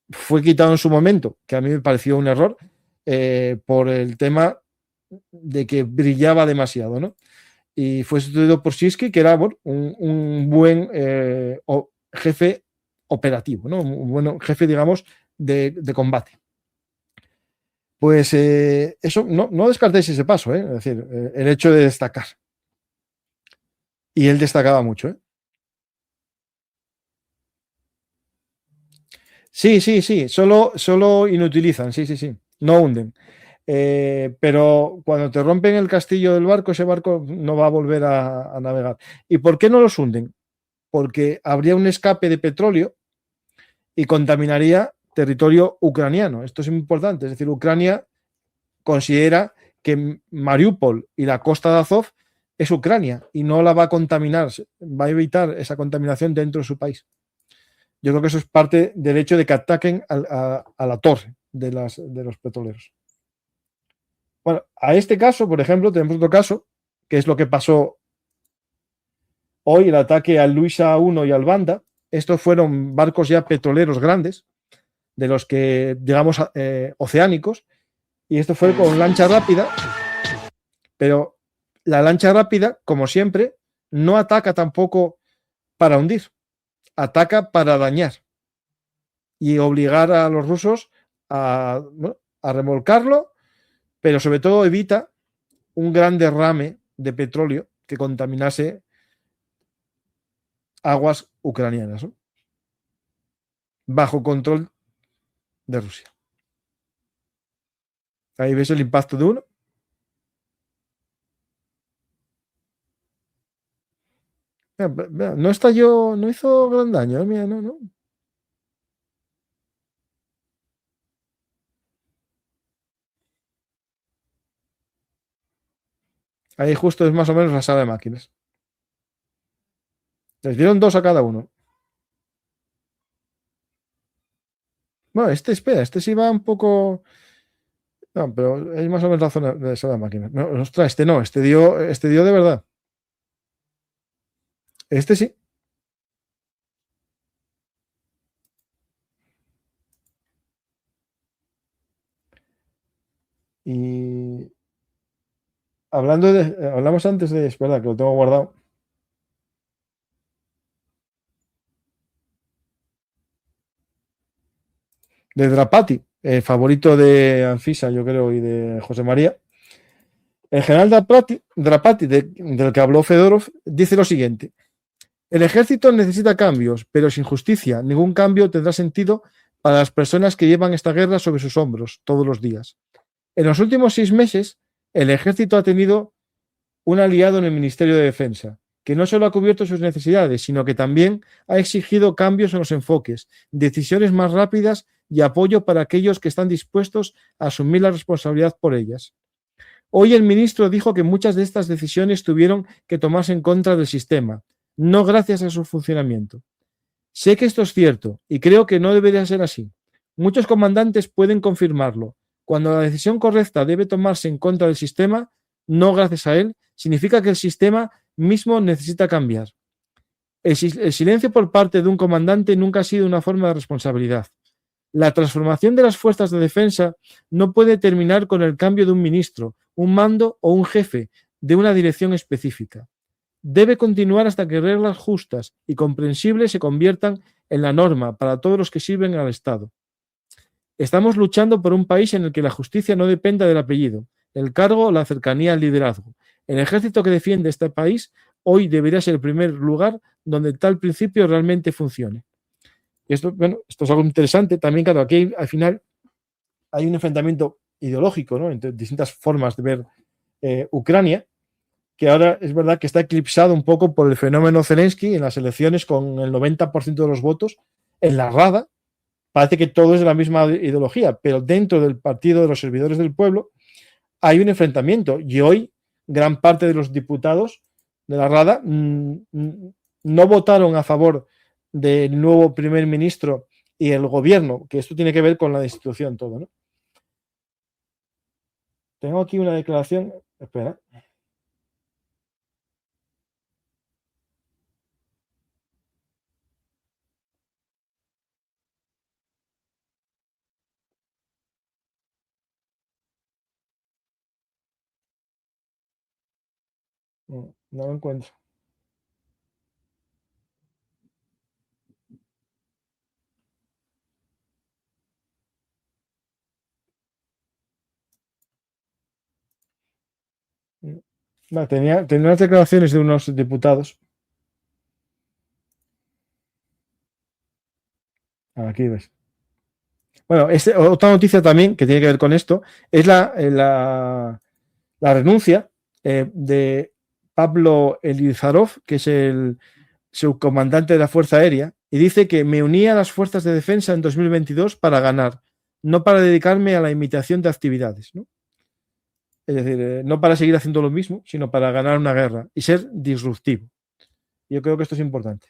fue quitado en su momento, que a mí me pareció un error, por el tema de que brillaba demasiado, ¿no? Y fue sustituido por Siski, que era bueno, un buen jefe operativo, ¿no? Un buen jefe, digamos, de combate. Pues eso, no descartéis ese paso, es decir, el hecho de destacar. Y él destacaba mucho, ¿eh? Sí, solo inutilizan, sí, no hunden. Pero cuando te rompen el castillo del barco, ese barco no va a volver a navegar. ¿Y por qué no los hunden? Porque habría un escape de petróleo y contaminaría territorio ucraniano. Esto es importante, es decir, Ucrania considera que Mariupol y la costa de Azov es Ucrania y no la va a contaminar, va a evitar esa contaminación dentro de su país. Yo creo que eso es parte del hecho de que ataquen a la torre de los petroleros. Bueno, a este caso, por ejemplo, tenemos otro caso, que es lo que pasó hoy, el ataque al Luisa 1 y al Banda. Estos fueron barcos ya petroleros grandes, de los que, digamos, oceánicos, y esto fue con lancha rápida, pero la lancha rápida, como siempre, no ataca tampoco para hundir, ataca para dañar y obligar a los rusos bueno, a remolcarlo, pero sobre todo evita un gran derrame de petróleo que contaminase aguas ucranianas, ¿no? Bajo control de Rusia. Ahí ves el impacto de uno. No estalló, no hizo gran daño, mira, no. Ahí justo es más o menos la sala de máquinas. Les dieron 2 a cada uno. Bueno, espera, sí va un poco. No, pero es más o menos la zona de sala de máquinas. No, ostras, este dio de verdad. Este sí. Y hablamos antes de, es verdad que lo tengo guardado. De Drapati, favorito de Anfisa, yo creo, y de José María. El general Drapati, del que habló Fedorov, dice lo siguiente: el ejército necesita cambios, pero sin justicia, ningún cambio tendrá sentido para las personas que llevan esta guerra sobre sus hombros todos los días. En los últimos 6 meses, el ejército ha tenido un aliado en el Ministerio de Defensa, que no solo ha cubierto sus necesidades, sino que también ha exigido cambios en los enfoques, decisiones más rápidas y apoyo para aquellos que están dispuestos a asumir la responsabilidad por ellas. Hoy el ministro dijo que muchas de estas decisiones tuvieron que tomarse en contra del sistema, no gracias a su funcionamiento. Sé que esto es cierto y creo que no debería ser así. Muchos comandantes pueden confirmarlo. Cuando la decisión correcta debe tomarse en contra del sistema, no gracias a él, significa que el sistema mismo necesita cambiar. El silencio por parte de un comandante nunca ha sido una forma de responsabilidad. La transformación de las fuerzas de defensa no puede terminar con el cambio de un ministro, un mando o un jefe de una dirección específica. Debe continuar hasta que reglas justas y comprensibles se conviertan en la norma para todos los que sirven al Estado. Estamos luchando por un país en el que la justicia no dependa del apellido, el cargo o la cercanía al liderazgo. El ejército que defiende este país hoy debería ser el primer lugar donde tal principio realmente funcione. Y esto es algo interesante. También, claro, aquí al final hay un enfrentamiento ideológico, ¿no?, entre distintas formas de ver Ucrania, que ahora es verdad que está eclipsado un poco por el fenómeno Zelensky en las elecciones con el 90% de los votos. En la Rada parece que todo es de la misma ideología, pero dentro del Partido de los Servidores del Pueblo hay un enfrentamiento y hoy gran parte de los diputados de la Rada no votaron a favor del nuevo primer ministro y el gobierno, que esto tiene que ver con la institución todo, ¿no? Tengo aquí una declaración, espera. No, no lo encuentro. No, tenía unas declaraciones de unos diputados. Aquí ves. Bueno, otra noticia también que tiene que ver con esto es la renuncia de Pablo Elizarov, que es el subcomandante de la Fuerza Aérea, y dice que me uní a las fuerzas de defensa en 2022 para ganar, no para dedicarme a la imitación de actividades, ¿no? Es decir, no para seguir haciendo lo mismo, sino para ganar una guerra y ser disruptivo. Yo creo que esto es importante.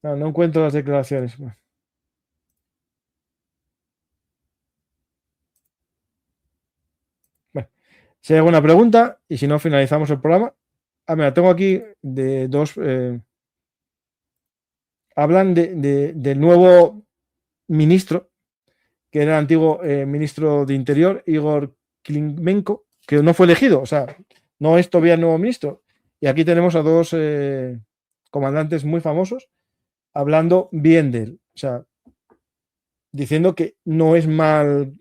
No, no encuentro las declaraciones. Bueno, si hay alguna pregunta y si no, finalizamos el programa. Ah, mira, tengo aquí de dos. Hablan del nuevo ministro, que era el antiguo ministro de Interior, Igor Klimenko, que no fue elegido, o sea, no es todavía el nuevo ministro. Y aquí tenemos a dos comandantes muy famosos hablando bien de él, o sea, diciendo que no es mal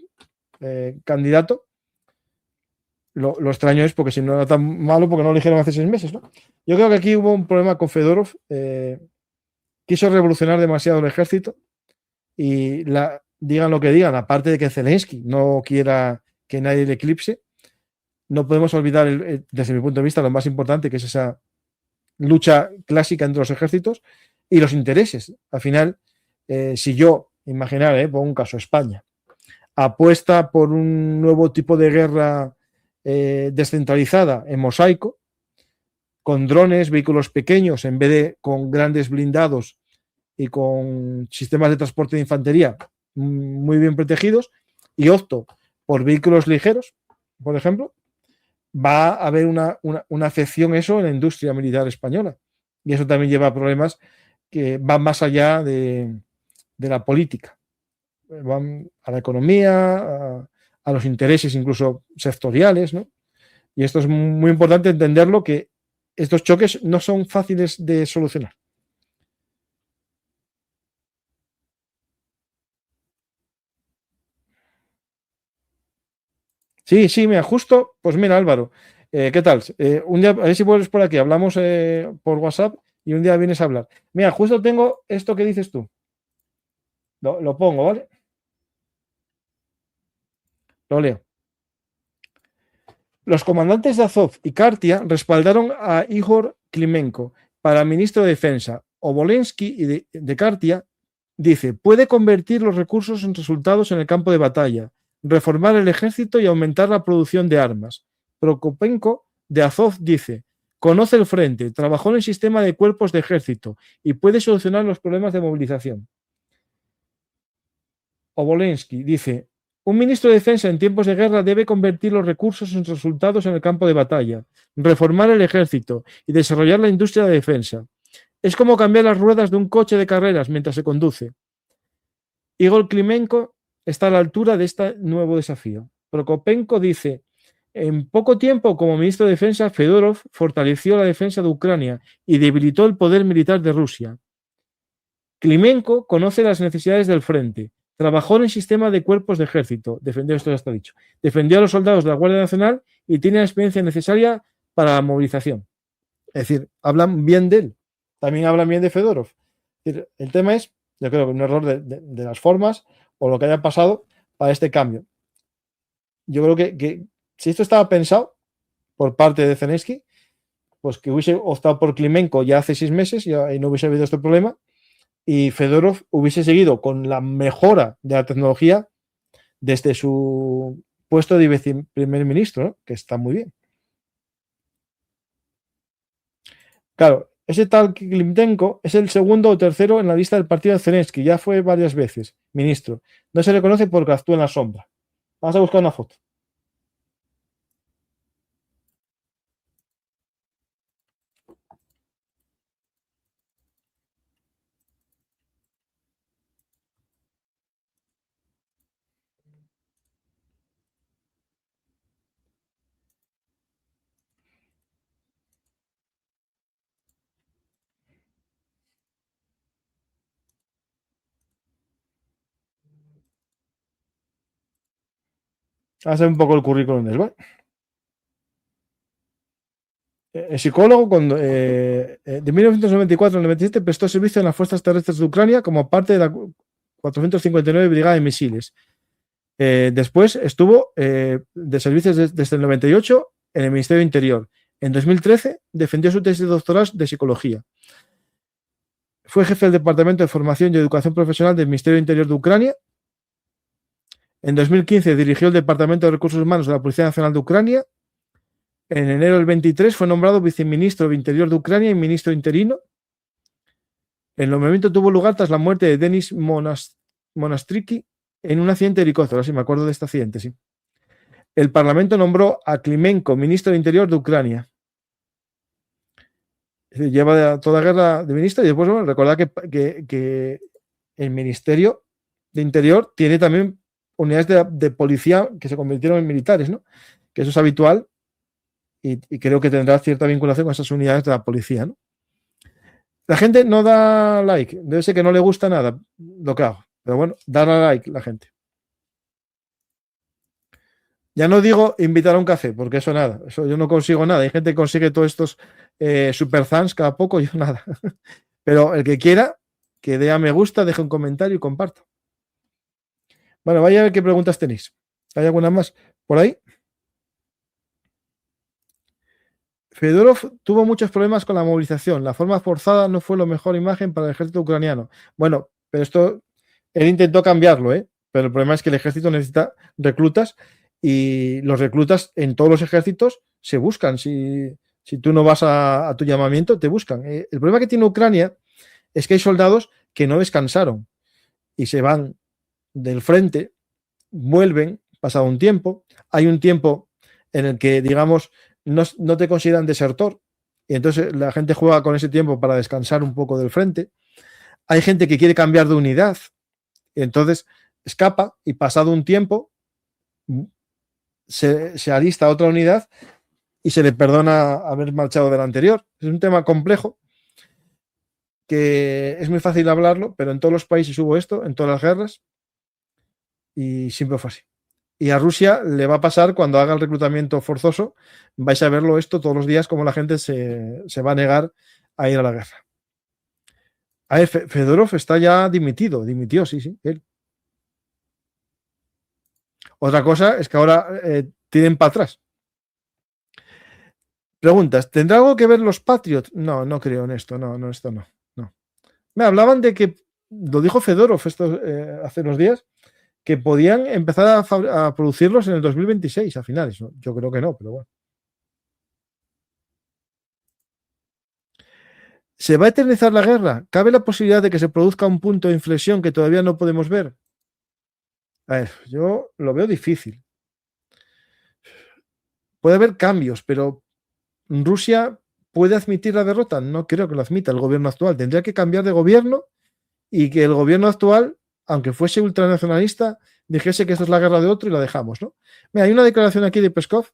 candidato. Lo extraño es porque si no era tan malo, porque no lo eligieron hace 6 meses, ¿no? Yo creo que aquí hubo un problema con Fedorov. Quiso revolucionar demasiado el ejército y digan lo que digan, aparte de que Zelensky no quiera que nadie le eclipse, no podemos olvidar, desde mi punto de vista, lo más importante, que es esa lucha clásica entre los ejércitos y los intereses. Al final, si yo, imaginar, pongo un caso, España, apuesta por un nuevo tipo de guerra descentralizada en mosaico, con drones, vehículos pequeños, en vez de con grandes blindados y con sistemas de transporte de infantería muy bien protegidos, y opto por vehículos ligeros, por ejemplo, va a haber una afección eso en la industria militar española. Y eso también lleva a problemas que van más allá de la política. Van a la economía, a los intereses incluso sectoriales, ¿no? Y esto es muy importante entenderlo, que estos choques no son fáciles de solucionar. Sí, sí, mira, justo, pues mira, Álvaro, ¿qué tal? Un día, a ver si vuelves por aquí, hablamos por WhatsApp y un día vienes a hablar. Mira, justo tengo esto que dices tú. Lo pongo, ¿vale? Lo leo. Los comandantes de Azov y Kartia respaldaron a Igor Klimenko para ministro de Defensa. Obolensky y de Kartia dice, puede convertir los recursos en resultados en el campo de batalla, reformar el ejército y aumentar la producción de armas. Prokopenko de Azov dice, conoce el frente, trabajó en el sistema de cuerpos de ejército y puede solucionar los problemas de movilización. Obolensky dice, un ministro de defensa en tiempos de guerra debe convertir los recursos en resultados en el campo de batalla, reformar el ejército y desarrollar la industria de defensa. Es como cambiar las ruedas de un coche de carreras mientras se conduce. Igor Klimenko está a la altura de este nuevo desafío. Prokopenko dice, en poco tiempo como ministro de Defensa, Fedorov fortaleció la defensa de Ucrania y debilitó el poder militar de Rusia. Klimenko conoce las necesidades del frente, trabajó en el sistema de cuerpos de ejército, defendió, esto ya está dicho, defendió a los soldados de la Guardia Nacional y tiene la experiencia necesaria para la movilización. Es decir, hablan bien de él, también hablan bien de Fedorov. Es decir, el tema es, yo creo que un error de las formas o lo que haya pasado para este cambio. Yo creo que si esto estaba pensado por parte de Zelensky, pues que hubiese optado por Klimenko ya hace 6 meses y no hubiese habido este problema, y Fedorov hubiese seguido con la mejora de la tecnología desde su puesto de primer ministro, ¿no? Que está muy bien. Claro, ese tal Klimenko es el segundo o tercero en la lista del partido de Zelensky, ya fue varias veces ministro. No se le conoce porque actúa en la sombra. Vamos a buscar una foto. Hace un poco el currículum de él, ¿vale? Psicólogo, de 1994 al 97 prestó servicio en las fuerzas terrestres de Ucrania como parte de la 459 Brigada de Misiles. Después estuvo de servicios desde el 98 en el Ministerio de Interior. En 2013 defendió su tesis doctoral de psicología. Fue jefe del Departamento de Formación y Educación Profesional del Ministerio de Interior de Ucrania. En 2015 dirigió el Departamento de Recursos Humanos de la Policía Nacional de Ucrania. En enero del 23 fue nombrado viceministro de Interior de Ucrania y ministro interino. El nombramiento tuvo lugar tras la muerte de Denis Monastriki en un accidente de helicóptero. Sí, me acuerdo de este accidente, sí. El Parlamento nombró a Klimenko ministro de Interior de Ucrania. Lleva toda guerra de ministro y después, bueno, recordad que el Ministerio de Interior tiene también unidades de policía que se convirtieron en militares, ¿no? Que eso es habitual y creo que tendrá cierta vinculación con esas unidades de la policía, ¿no? La gente no da like, debe ser que no le gusta nada lo que hago, pero bueno, dará like la gente. Ya no digo invitar a un café, porque eso nada, eso yo no consigo nada. Hay gente que consigue todos estos super fans cada poco, yo nada. Pero el que quiera, que dé a me gusta, deje un comentario y comparta. Bueno, vaya a ver qué preguntas tenéis. ¿Hay alguna más por ahí? Fedorov tuvo muchos problemas con la movilización. La forma forzada no fue la mejor imagen para el ejército ucraniano. Bueno, pero esto, él intentó cambiarlo, ¿eh? Pero el problema es que el ejército necesita reclutas y los reclutas en todos los ejércitos se buscan. Si tú no vas a tu llamamiento, te buscan. El problema que tiene Ucrania es que hay soldados que no descansaron y se van del frente, vuelven, pasado un tiempo. Hay un tiempo en el que, digamos, no te consideran desertor y entonces la gente juega con ese tiempo para descansar un poco del frente. Hay gente que quiere cambiar de unidad y entonces escapa y pasado un tiempo se alista a otra unidad y se le perdona haber marchado de la anterior. Es un tema complejo que es muy fácil hablarlo, pero en todos los países hubo esto, en todas las guerras, y siempre fue así. Y a Rusia le va a pasar cuando haga el reclutamiento forzoso, vais a verlo esto todos los días, como la gente se va a negar a ir a la guerra. A ver, Fedorov está ya dimitió, sí, él. Otra cosa es que ahora tienen para atrás. Preguntas, ¿tendrá algo que ver los Patriots? No, no creo en esto, esto no. Me hablaban de que, lo dijo Fedorov hace unos días, que podían empezar a producirlos en el 2026 a finales. ¿No? Yo creo que no, pero bueno. ¿Se va a eternizar la guerra? ¿Cabe la posibilidad de que se produzca un punto de inflexión que todavía no podemos ver? A ver, yo lo veo difícil. Puede haber cambios, pero Rusia puede admitir la derrota. No creo que lo admita el gobierno actual. Tendría que cambiar de gobierno y que el gobierno actual, aunque fuese ultranacionalista, dijese que esto es la guerra de otro y la dejamos, ¿no? Mira, hay una declaración aquí de Peskov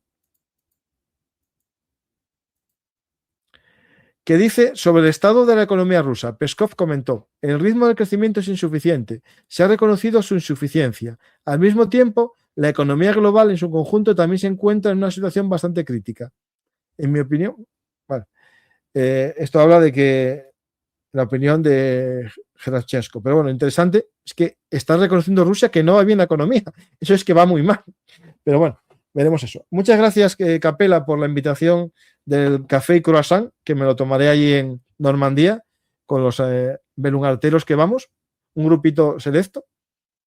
que dice sobre el estado de la economía rusa. Peskov comentó, el ritmo de crecimiento es insuficiente, se ha reconocido su insuficiencia. Al mismo tiempo, la economía global en su conjunto también se encuentra en una situación bastante crítica. En mi opinión, bueno, esto habla de que la opinión de Gerashchenko. Pero bueno, interesante es que está reconociendo Rusia que no va bien la economía. Eso es que va muy mal. Pero bueno, veremos eso. Muchas gracias, Capela, por la invitación del café y croissant, que me lo tomaré allí en Normandía con los belungarteros que vamos. Un grupito selecto.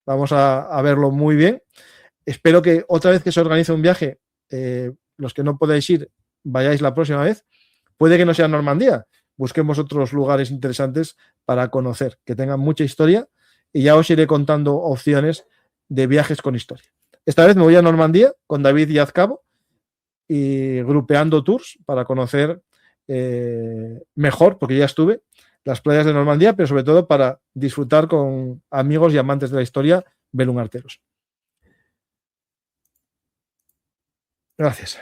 Vamos a verlo muy bien. Espero que otra vez que se organice un viaje, los que no podáis ir, vayáis la próxima vez. Puede que no sea Normandía. Busquemos otros lugares interesantes para conocer, que tengan mucha historia y ya os iré contando opciones de viajes con historia. Esta vez me voy a Normandía con David Díaz Cabo y grupeando tours para conocer mejor, porque ya estuve, las playas de Normandía, pero sobre todo para disfrutar con amigos y amantes de la historia belungarteros. Gracias.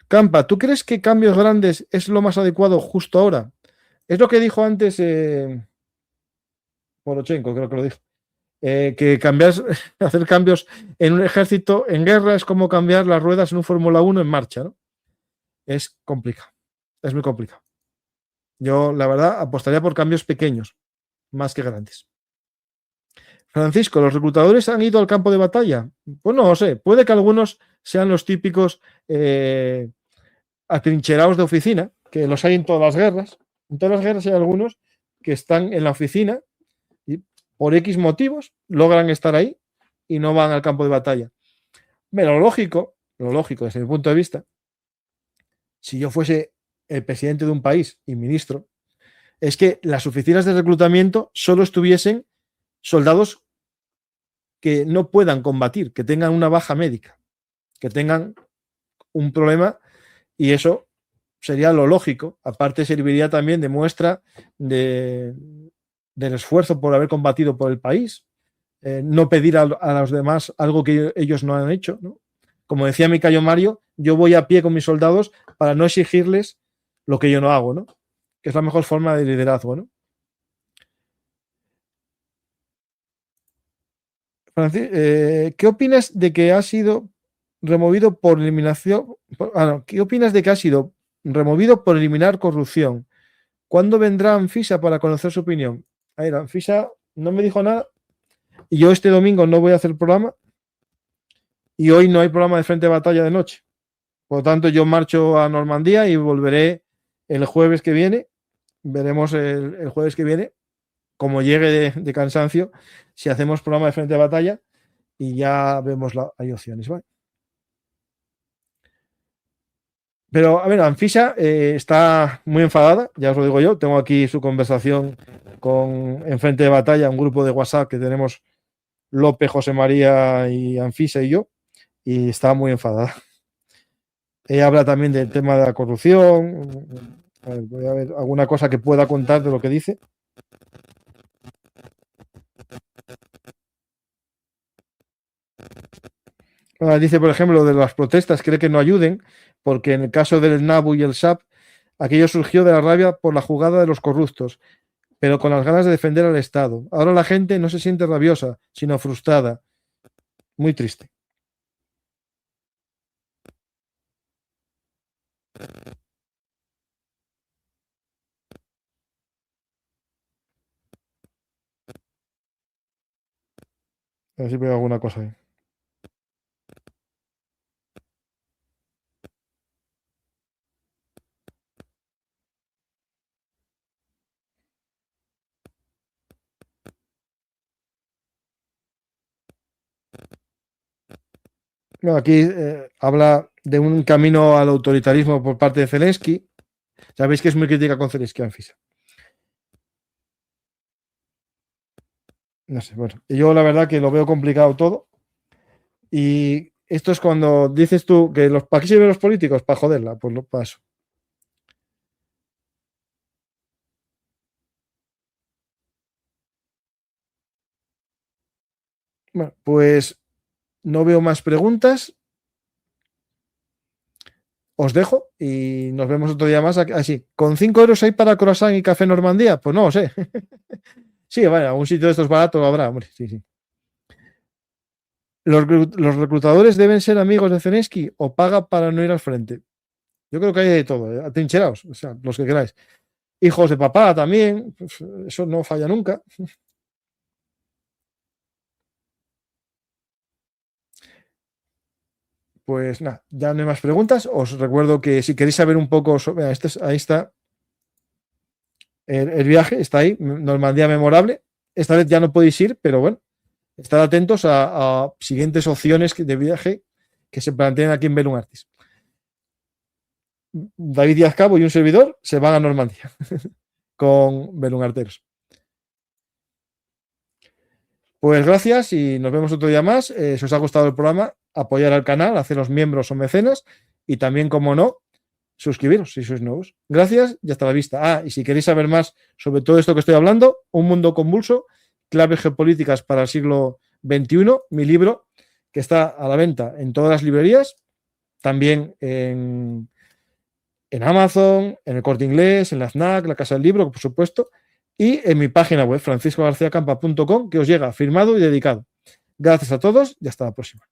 Campa, ¿tú crees que cambios grandes es lo más adecuado justo ahora? Es lo que dijo antes Porochenko, creo que lo dijo. que hacer cambios en un ejército en guerra es como cambiar las ruedas en un Fórmula 1 en marcha, ¿no? Es complicado, es muy complicado. Yo, la verdad, apostaría por cambios pequeños, más que grandes. Francisco, ¿los reclutadores han ido al campo de batalla? Pues no lo sé, puede que algunos sean los típicos atrincherados de oficina, que los hay en todas las guerras. En todas las guerras hay algunos que están en la oficina y por X motivos logran estar ahí y no van al campo de batalla. Pero lo lógico desde mi punto de vista, si yo fuese el presidente de un país y ministro, es que las oficinas de reclutamiento solo estuviesen soldados que no puedan combatir, que tengan una baja médica, que tengan un problema, y eso sería lo lógico. Aparte, serviría también de muestra del esfuerzo por haber combatido por el país. No pedir a los demás algo que ellos no han hecho, ¿no? Como decía mi Cayo Mario, yo voy a pie con mis soldados para no exigirles lo que yo no hago, ¿no? Que es la mejor forma de liderazgo, ¿no? Francis, ¿qué opinas de que ha sido removido por eliminación? ¿Qué opinas de que ha sido removido por eliminar corrupción? ¿Cuándo vendrá Anfisa para conocer su opinión? A ver, Anfisa no me dijo nada y yo este domingo no voy a hacer programa y hoy no hay programa de Frente de Batalla de noche. Por lo tanto, yo marcho a Normandía y volveré el jueves que viene. Veremos el jueves que viene, como llegue de cansancio, si hacemos programa de Frente de Batalla y ya vemos hay opciones, ¿vale? Pero, a ver, Anfisa está muy enfadada, ya os lo digo yo. Tengo aquí su conversación en Frente de Batalla, un grupo de WhatsApp que tenemos López, José María y Anfisa y yo, y está muy enfadada. Ella habla también del tema de la corrupción. A ver, voy a ver alguna cosa que pueda contar de lo que dice. Dice, por ejemplo, de las protestas, cree que no ayuden, porque en el caso del NABU y el SAP, aquello surgió de la rabia por la jugada de los corruptos, pero con las ganas de defender al Estado. Ahora la gente no se siente rabiosa, sino frustrada. Muy triste. A ver si veo alguna cosa ahí. No, aquí habla de un camino al autoritarismo por parte de Zelensky. Sabéis que es muy crítica con Zelensky, Anfisa. No sé, bueno, yo la verdad que lo veo complicado todo. Y esto es cuando dices tú que ¿para qué sirven los políticos? Para joderla, pues lo paso. Bueno, pues no veo más preguntas. Os dejo y nos vemos otro día más. Así, ¿con 5 euros hay para croissant y café Normandía? Pues no lo sé. Sí, vale, algún sitio de estos baratos habrá, hombre. Sí, sí. ¿Los reclutadores deben ser amigos de Zelensky o paga para no ir al frente? Yo creo que hay de todo, atrincherados, o sea, los que queráis. Hijos de papá también, pues, eso no falla nunca. Pues nada, ya no hay más preguntas. Os recuerdo que si queréis saber un poco sobre. Ahí está el viaje, está ahí, Normandía memorable. Esta vez ya no podéis ir, pero bueno, estad atentos a siguientes opciones de viaje que se planteen aquí en Belum Artis. David Díaz Cabo y un servidor se van a Normandía con Belum Arteros. Pues gracias y nos vemos otro día más. Si os ha gustado el programa, apoyar al canal, haceros miembros o mecenas y también, como no, suscribiros si sois nuevos. Gracias y hasta la vista. Y si queréis saber más sobre todo esto que estoy hablando, Un mundo convulso, claves geopolíticas para el siglo XXI, mi libro, que está a la venta en todas las librerías, también en Amazon, en el Corte Inglés, en la FNAC, la Casa del Libro, por supuesto, y en mi página web franciscogarciacampa.com, que os llega firmado y dedicado. Gracias a todos y hasta la próxima.